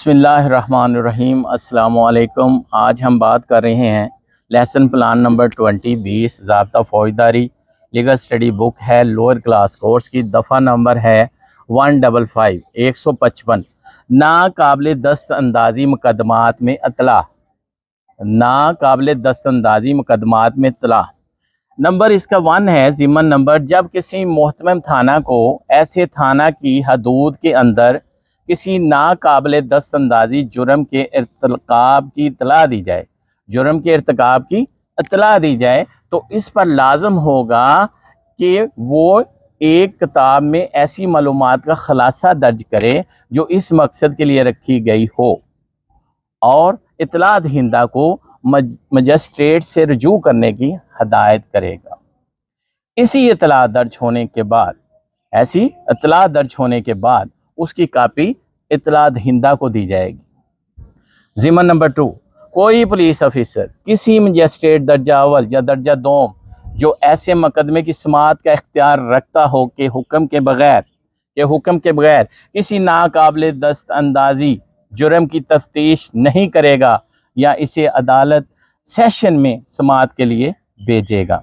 बिस्मिल्लाहिर्रहमानिर्रहीम। अस्सलाम वालेकुम। आज हम बात कर रहे हैं लेसन प्लान नंबर 20 ज़ाब्ता फौजदारी लीगल स्टडी बुक है, लोअर क्लास कोर्स की। दफ़ा नंबर है 155 नाकाबिल दस्तअंदाज़ी मुकदमात में इत्तला। नाकाबिल दस्तअंदाज़ी मुकदमात में इत्तला नंबर इसका 1 है। ज़िमन नंबर, जब किसी मुहतमिम थाना को ऐसे थाना की हदूद के अंदर किसी नाकाबिल दस्तअंदाज़ी जुर्म के इर्तिकाब की इत्तला दी जाए, जुर्म के इर्तिकाब की इत्तला दी जाए, तो इस पर लाजम होगा कि वो एक किताब में ऐसी मालूमात का खुलासा दर्ज करे जो इस मकसद के लिए रखी गई हो, और इत्तला दहिंदा को मजिस्ट्रेट से रजू करने की हदायत करेगा। ऐसी इत्तला दर्ज होने के बाद उसकी कापी इत्तला दहिंदा को दी जाएगी। ज़िमन नंबर 2, कोई पुलिस ऑफिसर किसी मजिस्ट्रेट दर्जा अव्वल या दर्जा दोम जो ऐसे मुकदमे की समाअत का इख्तियार रखता हो कि हुक्म के बगैर किसी नाकाबिल दस्तअंदाज़ी जुर्म की तफ्तीश नहीं करेगा या इसे अदालत सेशन में समाअत के लिए भेजेगा।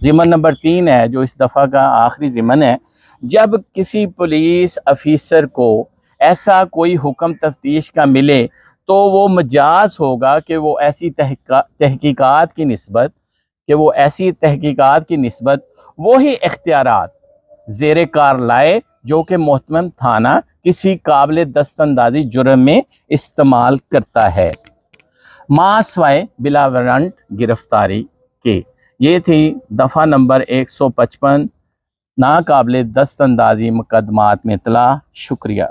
ज़िमन नंबर 3 है, जो इस दफ़ा का आखिरी ज़िमन है। जब किसी पुलिस ऑफिसर को ऐसा कोई हुक्म तफ्तीश का मिले तो वो मजाज होगा कि वो ऐसी तहकीकात की निस्बत वही इख्तियारात ज़ेरे कार लाए जो कि मुहतमिम थाना किसी काबिल दस्तअंदाज़ी जुर्म में इस्तेमाल करता है, मास्वाए बिला वारंट गिरफ्तारी के। ये थी दफ़ा नंबर 155 नाकाबिल दस्तअंदाज़ी मुकदमात में इत्तला। शुक्रिया।